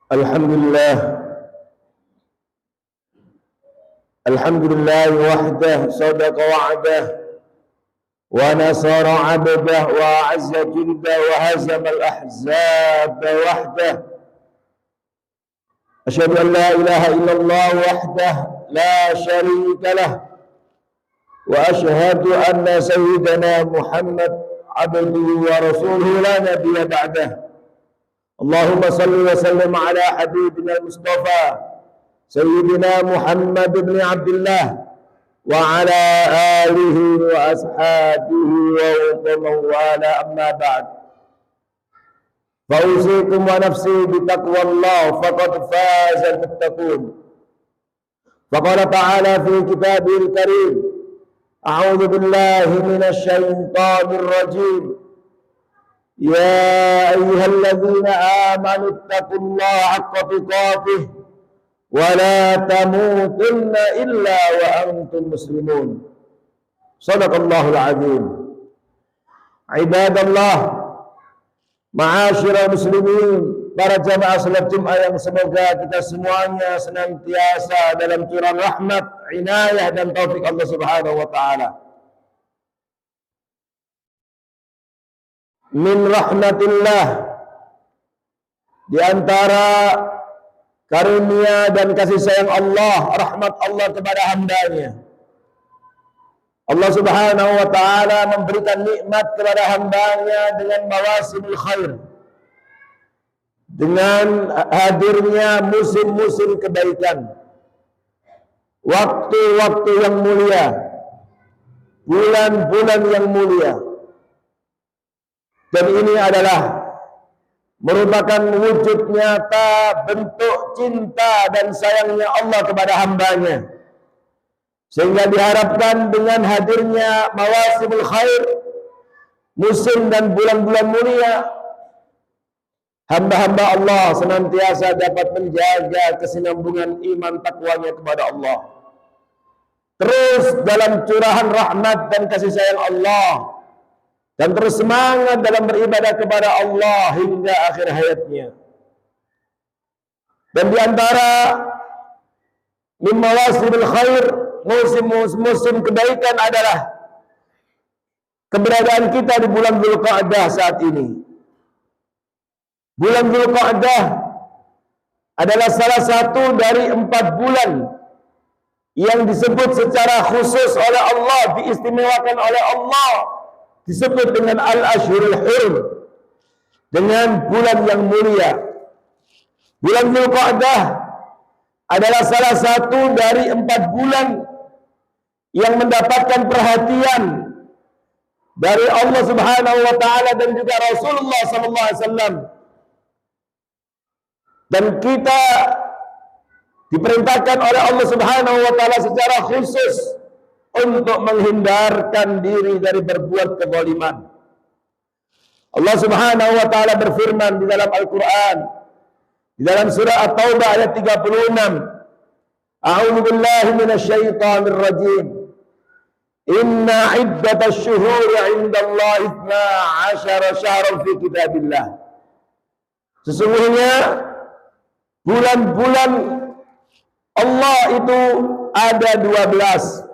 Alhamdulillah, alhamdulillah wahdah sadaqa wa'dah wa nasara 'abdah wa 'azza jundah wa hazama al-ahzab wahdah. Asyhadu an la ilaha illallah wahdah la syarika lah wa asyhadu anna sayyidana Muhammad 'abduhu wa rasuluhu la nabiyya ba'dah. Allahumma salli wa sallim ala habibina al-Mustafa Sayyidina Muhammad bin Abdullah wa ala alihi wa ashabihi wa man wala, amma ba'd. Fausikum wa nafsi bitaqwallah faqad faza al-muttaqun. Faqala ta'ala fi kitabihil karim, a'udzu billahi minasy syaithanir rajim. Ya ayyuhalladzina amanu taqullaha haqqa tuqatih wa la tamutunna illa wa antum muslimun. Shadaqallahul azim. Ibadallah, ma'asyiral muslimin, para jamaah salat Jumat yang semoga kita semuanya senantiasa dalam curahan rahmat, inayah dan taufik Allah Subhanahu wa taala. Min rahmatillah, di antara karunia dan kasih sayang Allah, rahmat Allah kepada hambanya. Allah Subhanahu wa ta'ala memberikan nikmat kepada hambanya dengan mawasimul khair, dengan hadirnya musim-musim kebaikan, waktu-waktu yang mulia, bulan-bulan yang mulia. Dan ini adalah merupakan wujud nyata bentuk cinta dan sayangnya Allah kepada hambanya, sehingga diharapkan dengan hadirnya mawasimul khair, musim dan bulan-bulan mulia, hamba-hamba Allah senantiasa dapat menjaga kesinambungan iman takwanya kepada Allah, terus dalam curahan rahmat dan kasih sayang Allah, dan terus semangat dalam beribadah kepada Allah hingga akhir hayatnya. Dan di antara min mawasimul khair, musim kebaikan adalah keberadaan kita di bulan Dzulqa'dah saat ini. Bulan Dzulqa'dah adalah salah satu dari 4 bulan yang disebut secara khusus oleh Allah, diistimewakan oleh Allah, disebut dengan Al-Ashhurul Hurum, dengan bulan yang mulia. Bulan Dzulqa'dah adalah salah satu dari 4 bulan yang mendapatkan perhatian dari Allah Subhanahu wa taala dan juga Rasulullah sallallahu alaihi wasallam. Dan kita diperintahkan oleh Allah Subhanahu wa taala secara khusus untuk menghindarkan diri dari berbuat kezaliman. Allah Subhanahu wa taala berfirman di dalam Al-Qur'an, di dalam surah At-Taubah ayat 36, A'udzu billahi minasy syaithanir rajim. Inna 'iddatasy syuhuri 'indallahi 12 syahran fi kitabillah. Sesungguhnya bulan-bulan Allah itu ada 12.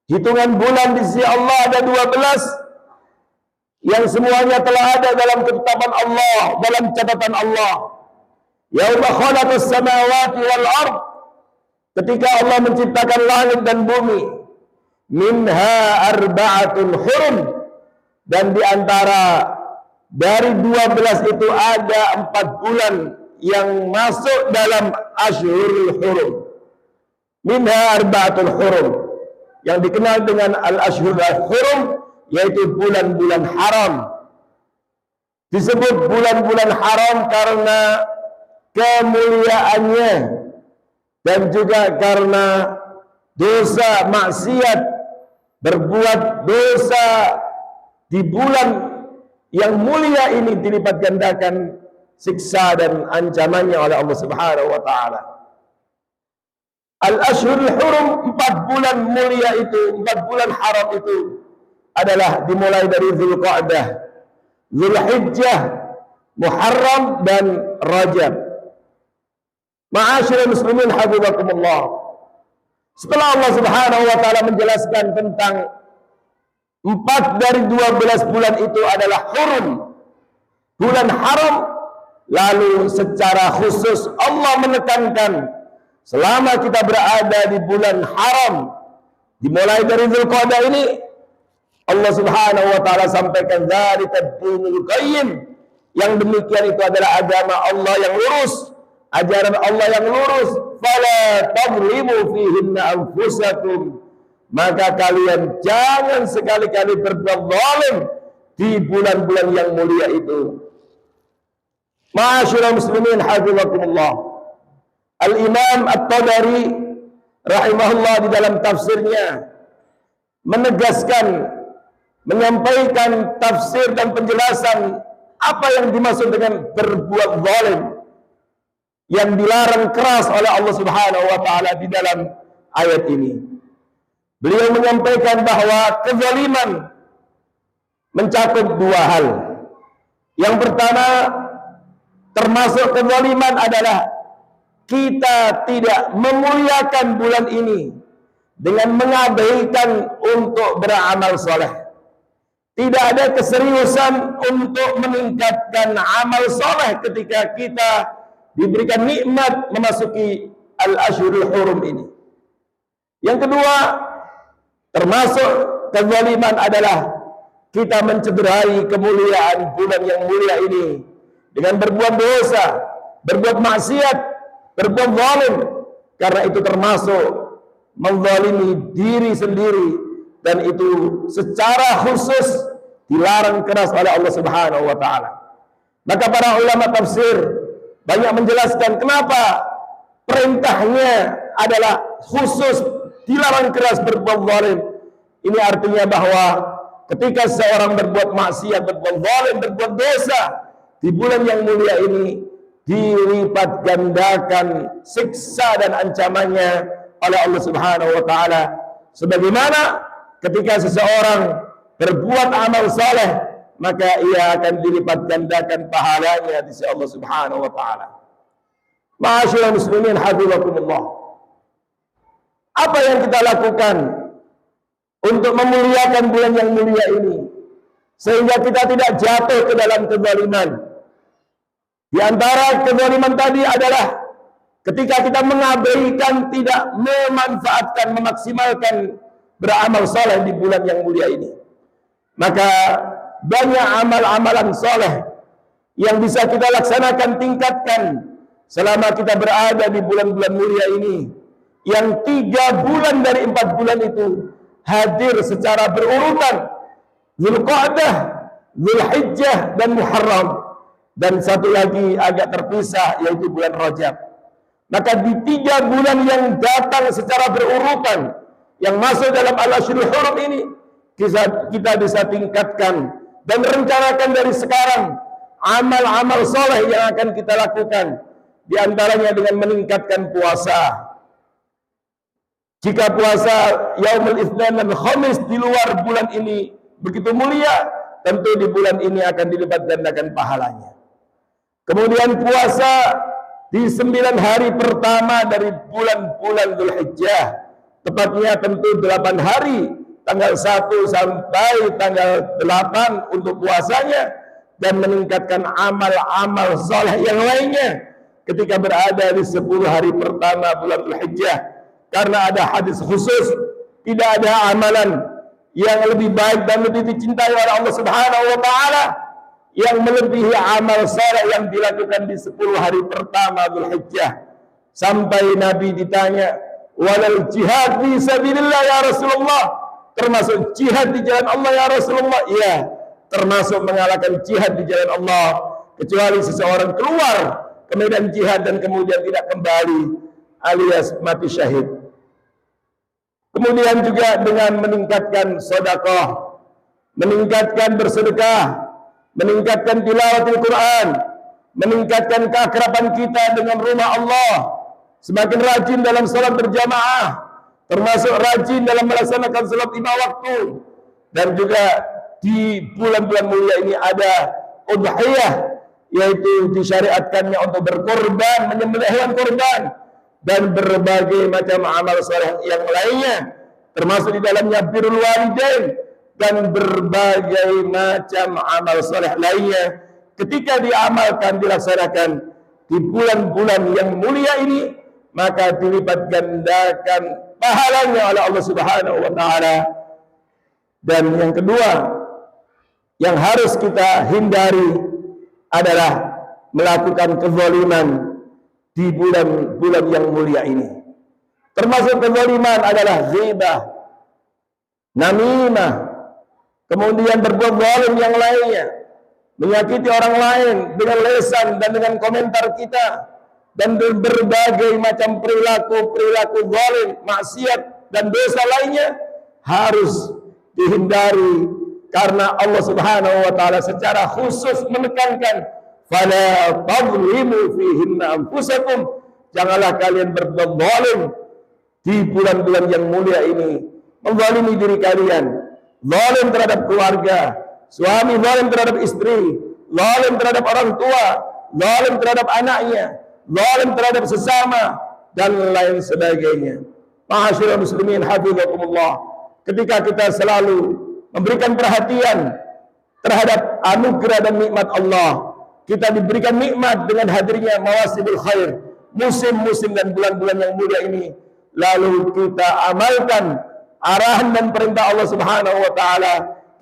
Hitungan bulan di sisi Allah ada 12 yang semuanya telah ada dalam ketetapan Allah, dalam catatan Allah. Yauma khalaqas samawati wal ard, ketika Allah menciptakan langit dan bumi. Minha arba'atun hurum, dan di antara dari 12 itu ada 4 bulan yang masuk dalam Ashhurul Hurum. Minha arba'atun hurum, yang dikenal dengan Al-Ashhurul Hurum, yaitu bulan-bulan haram. Disebut bulan-bulan haram karena kemuliaannya dan juga karena dosa maksiat, berbuat dosa di bulan yang mulia ini dilipat gandakan siksa dan ancamannya oleh Allah Subhanahu wa taala. Al-Ashhurul Hurum, 4 bulan mulia itu, 4 bulan haram itu adalah dimulai dari Dzulqa'dah, Dzulhijjah, Muharram dan Rajab. Ma'asyiral muslimin hafizakumullah. Setelah Allah Subhanahu wa taala menjelaskan tentang 4 dari 12 bulan itu adalah hurum, bulan haram, lalu secara khusus Allah menekankan selama kita berada di bulan haram, dimulai dari Dzulqa'dah ini, Allah Subhanahu wa taala sampaikan dzalika dinul qayyim, yang demikian itu adalah agama Allah yang lurus, ajaran Allah yang lurus. Fala tadhlimu fihinna anfusakum, maka kalian jangan sekali-kali berbuat zalim di bulan-bulan yang mulia itu. Ma'asyiral muslimin hafizakumullah. Al-Imam At-Tabari rahimahullah di dalam tafsirnya menegaskan, menyampaikan tafsir dan penjelasan apa yang dimaksud dengan berbuat zalim yang dilarang keras oleh Allah Subhanahu wa taala di dalam ayat ini. Beliau menyampaikan bahwa kezaliman mencakup 2 hal. Yang pertama, termasuk kezaliman adalah kita tidak memuliakan bulan ini dengan mengabaikan untuk beramal soleh. Tidak ada keseriusan untuk meningkatkan amal soleh ketika kita diberikan nikmat memasuki al-ashhurul hurum ini. Yang kedua, termasuk kezaliman adalah kita mencederai kemuliaan bulan yang mulia ini dengan berbuat dosa, berbuat maksiat, berbuat zalim, karena itu termasuk menzalimi diri sendiri, dan itu secara khusus dilarang keras oleh Allah Subhanahu wa taala. Maka para ulama tafsir banyak menjelaskan kenapa perintahnya adalah khusus dilarang keras berbuat zalim. Ini artinya bahwa ketika seorang berbuat maksiat, berbuat zalim, berbuat dosa di bulan yang mulia ini, dilipat gandakan siksa dan ancamannya oleh Allah Subhanahu wa taala. Sebagaimana ketika seseorang berbuat amal saleh, maka ia akan dilipat gandakan pahalanya di sisi Allah Subhanahu wa taala. Ma'asyiral muslimin hafizakumullah. Apa yang kita lakukan untuk memuliakan bulan yang mulia ini sehingga kita tidak jatuh ke dalam kezaliman? Di antara kezaliman tadi adalah ketika kita mengabaikan, tidak memanfaatkan, memaksimalkan beramal saleh di bulan yang mulia ini. Maka banyak amal-amalan soleh yang bisa kita laksanakan, tingkatkan selama kita berada di bulan-bulan mulia ini, yang 3 bulan dari 4 bulan itu hadir secara berurutan: Dzulqa'dah, Dzulhijjah, dan Muharram, dan satu lagi agak terpisah yaitu bulan Rajab. Maka di 3 bulan yang datang secara berurutan yang masuk dalam al-ashhurul hurum ini, kita bisa tingkatkan dan rencanakan dari sekarang amal-amal soleh yang akan kita lakukan. Di antaranya dengan meningkatkan puasa. Jika puasa Yaumul Itsnain dan Khamis di luar bulan ini begitu mulia, tentu di bulan ini akan dilipat gandakan pahalanya. Kemudian puasa di 9 hari pertama dari bulan-bulan Dzulhijjah, tepatnya tentu 8 hari, tanggal 1 sampai tanggal 8 untuk puasanya, dan meningkatkan amal-amal soleh yang lainnya ketika berada di 10 hari pertama bulan Dzulhijjah. Karena ada hadis khusus, tidak ada amalan yang lebih baik dan lebih dicintai oleh Allah Subhanahu wa taala yang melebihi amal soleh yang dilakukan di 10 hari pertama Dzulhijjah. Sampai Nabi ditanya, "Walal jihad fi sabilillah ya Rasulullah?" Termasuk jihad di jalan Allah ya Rasulullah? Iya, termasuk mengalahkan jihad di jalan Allah, kecuali seseorang keluar ke medan jihad dan kemudian tidak kembali, alias mati syahid. Kemudian juga dengan meningkatkan sedekah, meningkatkan bersedekah, meningkatkan tilawatul Quran, meningkatkan keakraban kita dengan rumah Allah, semakin rajin dalam salat berjamaah, termasuk rajin dalam melaksanakan salat 5 waktu. Dan juga di bulan-bulan mulia ini ada udhiyah yaitu disyariatkannya untuk berkorban, menyembelih hewan korban, dan berbagai macam amal saleh yang lainnya, termasuk di dalamnya birrul walidain dan berbagai macam amal saleh lainnya. Ketika diamalkan, dilaksanakan di bulan-bulan yang mulia ini, maka dilipat gandakan pahalanya oleh Allah Subhanahu wa taala. Dan yang kedua yang harus kita hindari adalah melakukan kezaliman di bulan-bulan yang mulia ini. Termasuk kezaliman adalah ghibah, namimah, kemudian berbuat zalim yang lainnya, menyakiti orang lain dengan lesan dan dengan komentar kita, dan berbagai macam perilaku zalim, maksiat dan dosa lainnya harus dihindari, karena Allah Subhanahu wa taala secara khusus menekankan fala tadhlimu fihinna anfusakum, janganlah kalian berbuat zalim di bulan-bulan yang mulia ini, menzalimi diri kalian, zalim terhadap keluarga, suami zalim terhadap istri, zalim terhadap orang tua, zalim terhadap anaknya, zalim terhadap sesama, dan lain sebagainya. Ma'asyiral muslimin hafizakumullah, ketika kita selalu memberikan perhatian terhadap anugerah dan nikmat Allah, kita diberikan nikmat dengan hadirnya mawasimul khair, musim-musim dan bulan-bulan yang mulia ini, lalu kita amalkan arahan dan perintah Allah Subhanahu wa taala,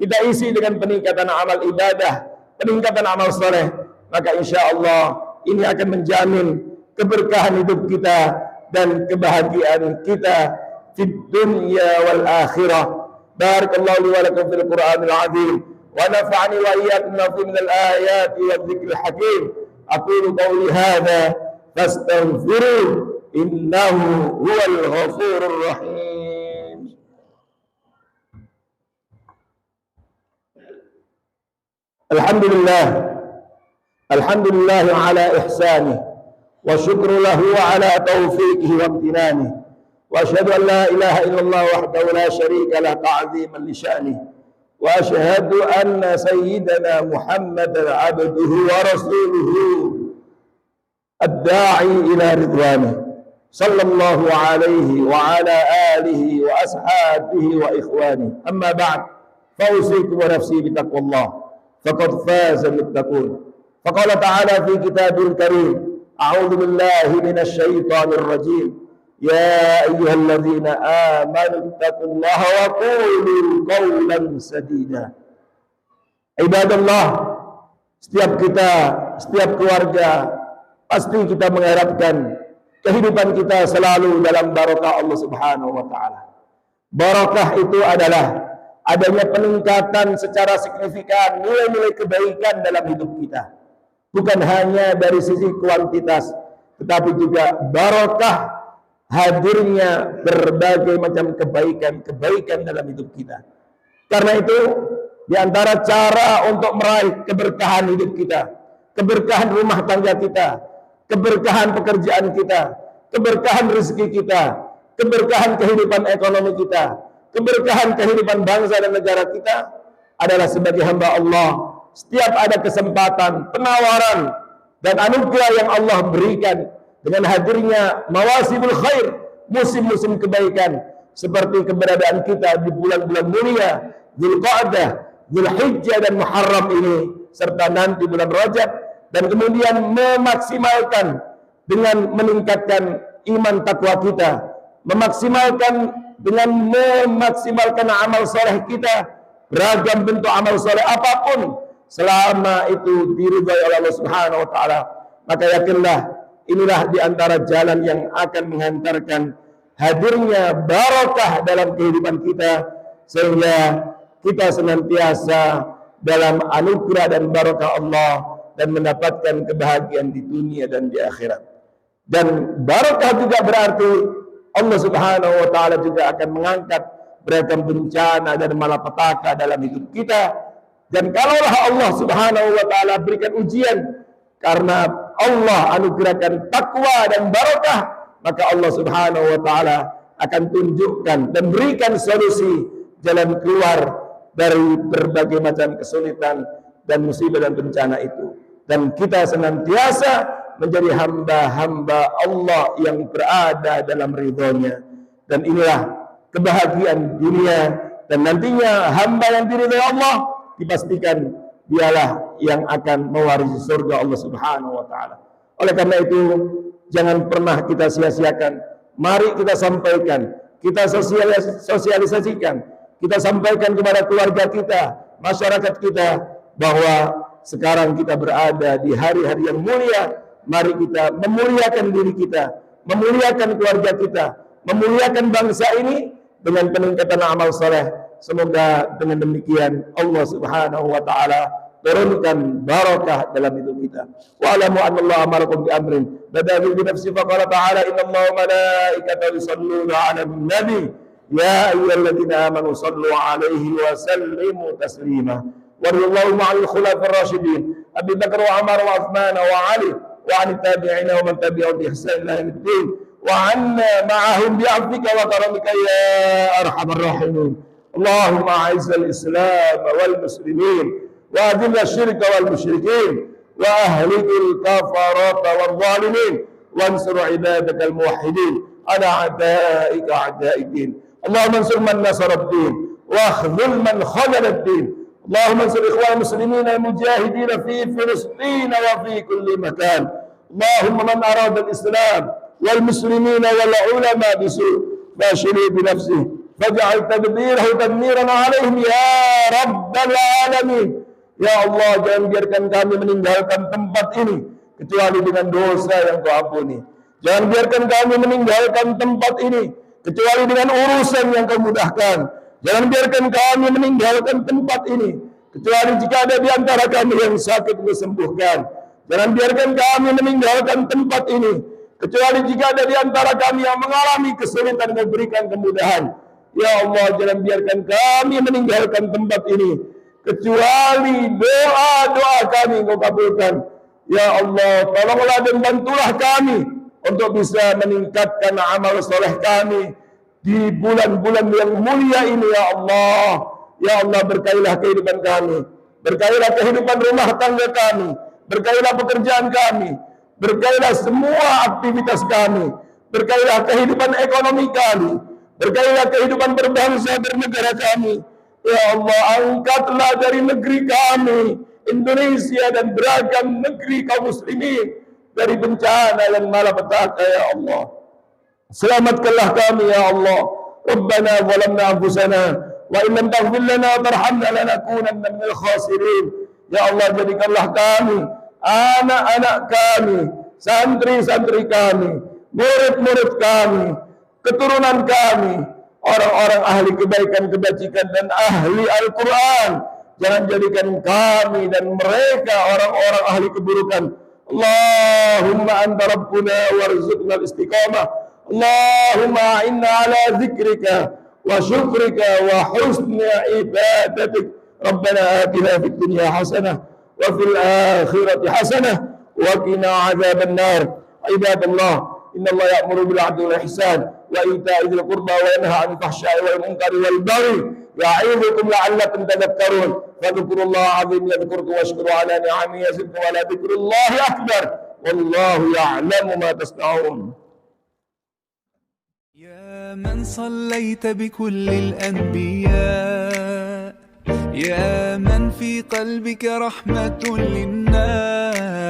kita isi dengan peningkatan amal ibadah, peningkatan amal soleh, maka insya Allah ini akan menjamin keberkahan hidup kita dan kebahagiaan kita di dunia wal akhirah. Barakallahu li wa lakum fil Qur'anil azim wa nafa'ani wa iyyakum min al-ayati wa dzikril hakim. Aqulu qawli hadza fastaghfiruh innahu huwal ghafurur rahim. Alhamdulillah, alhamdulillah ala ihsanih, wa syukru lahu ala taufiqihi wa amtinanih, wa asyhadu an la ilaha illallah wahdahu la syarika lah ta'ziman li sya'nih, wa asyhadu anna sayyidana Muhammadan abduhu wa rasuluhu ad-da'i ila ridwanih, sallallahu alaihi wa ala alihi wa ashabihi wa ikhwanih. Amma ba'd, fa usikum wa nafsi bi taqwallah, faqad faza al-muttaqun. Faqala ta'ala fi kitabil karim, a'udzu billahi minasy syaithanir rajim, ya ayyuhalladzina amanu taqullaha wa qulu qawlan sadida. Ibadallah, setiap kita, setiap keluarga pasti kita mengharapkan kehidupan kita selalu dalam barakah Allah Subhanahu wa taala. Barakah itu adalah adanya peningkatan secara signifikan nilai-nilai kebaikan dalam hidup kita. Bukan hanya dari sisi kuantitas, tetapi juga barakah hadirnya berbagai macam kebaikan dalam hidup kita. Karena itu, di antara cara untuk meraih keberkahan hidup kita, keberkahan rumah tangga kita, keberkahan pekerjaan kita, keberkahan rezeki kita, keberkahan kehidupan ekonomi kita, keberkahan kehidupan bangsa dan negara kita adalah sebagai hamba Allah. Setiap ada kesempatan, penawaran, dan anugerah yang Allah berikan dengan hadirnya mawasimul khair, musim-musim kebaikan, seperti keberadaan kita di bulan-bulan mulia Dzulqa'dah, Dzulhijjah dan Muharram ini, serta nanti bulan Rajab, dan kemudian memaksimalkan dengan meningkatkan iman takwa kita, dengan memaksimalkan amal soleh kita, beragam bentuk amal soleh apapun, selama itu diridhai oleh Allah Subhanahu wa taala, maka yakinlah inilah di antara jalan yang akan menghantarkan hadirnya barakah dalam kehidupan kita, sehingga kita senantiasa dalam anugerah dan barakah Allah dan mendapatkan kebahagiaan di dunia dan di akhirat. Dan barakah juga berarti Allah Subhanahu wa taala juga akan mengangkat beragam bencana dan malapetaka dalam hidup kita. Dan kalaulah Allah Subhanahu wa taala berikan ujian karena Allah anugerahkan takwa dan barakah, maka Allah Subhanahu wa taala akan tunjukkan dan berikan solusi jalan keluar dari berbagai macam kesulitan dan musibah dan bencana itu. dan kita senantiasa menjadi hamba-hamba Allah yang berada dalam ridhonya. Dan inilah kebahagiaan dunia, dan nantinya hamba yang diridhai Allah dipastikan dialah yang akan mewarisi surga Allah Subhanahu wa taala. Oleh karena itu, jangan pernah kita sia-siakan. Mari kita sampaikan, kita sosialisasikan, kita sampaikan kepada keluarga kita, masyarakat kita, bahwa sekarang kita berada di hari-hari yang mulia. Mari kita memuliakan diri kita, memuliakan keluarga kita, memuliakan bangsa ini dengan peningkatan amal saleh. Semoga dengan demikian Allah Subhanahu wa taala turunkan barakah dalam hidup kita. Wa alamu annallaha amarakum bi amrin bada'a bi nafsi fa qala ta'ala innallaha wa malaikatahu yusalluna 'alan nabi ya ayyuhalladzina amanu sallu 'alaihi wa sallimu taslima. Warallahu ma'al khulafa'ir rasyidin Abi Bakar wa Umar wa Utsman wa Ali wa 'anit tabi'in wa man tabi'ahum bi ihsan ila yaumiddin wa 'anna ma'ahum bi 'afwika wa karamika ya arhamar rahimin. Allahumma a'izzal Islam wal muslimin وأذل الشرك والمشركين وأهلك الكفرة والظالمين وانصر عبادك الموحدين على أعدائك أعداء الدين. اللهم انصر من نصر الدين واخذل من خذل الدين. اللهم انصر إخوان المسلمين المجاهدين في فلسطين وفي كل مكان. اللهم من أراد الإسلام والمسلمين والعلماء بسوء فاشله بنفسه فاجعل تدبيره تدميرا عليهم يا رب العالمين. Ya Allah, jangan biarkan kami meninggalkan tempat ini kecuali dengan dosa yang Kau ampuni. Jangan biarkan kami meninggalkan tempat ini kecuali dengan urusan yang Kau mudahkan. Jangan biarkan kami meninggalkan tempat ini kecuali jika ada di antara kami yang sakit Kau sembuhkan. Jangan biarkan kami meninggalkan tempat ini kecuali jika ada di antara kami yang mengalami kesulitan Kau berikan kemudahan. Ya Allah, jangan biarkan kami meninggalkan tempat ini kecuali doa-doa kami Kau kabulkan. Ya Allah, tolonglah dan bantulah kami untuk bisa meningkatkan amal soleh kami di bulan-bulan yang mulia ini. Ya Allah, ya Allah, berkailah kehidupan kami, berkailah kehidupan rumah tangga kami, berkailah pekerjaan kami, berkailah semua aktivitas kami, berkailah kehidupan ekonomi kami, berkailah kehidupan berbangsa bernegara kami. Ya Allah, angkatlah dari negeri kami Indonesia dan beragam negeri kaum muslimin dari bencana dan malapetaka. Ya Allah, selamatkanlah kami. Ya Allah, Rabbana zalamna anfusana wa in lam taghfir lana wa tarhamna lanakunanna minal khasirin. Ya Allah, jadikanlah kami, anak-anak kami, santri-santri kami, murid-murid kami, keturunan kami, orang-orang ahli kebaikan, kebajikan dan ahli Al-Quran. Jangan jadikan kami dan mereka orang-orang ahli keburukan. Allahumma anta rabbuna warzuqna al-istiqamah. Allahumma inna ala zikrika wa syukrika wa husna ibadatik. Rabbana atina fid dunya hasanah wa fil akhirati hasanah wa qina adzaban nar. Ibadallah, innallaha ya'muru bil 'adli wal ihsan وإيتاء ذي القربى وينهى عن الفحشاء والمنكر والبغي يعظكم لعلكم تذكرون فاذكروا الله العظيم يذكركم واشكروا على نعمه يزدكم ولذكر الله أكبر والله يعلم ما تصنعون. يا من صليت بكل الأنبياء يا من في قلبك رحمة للناس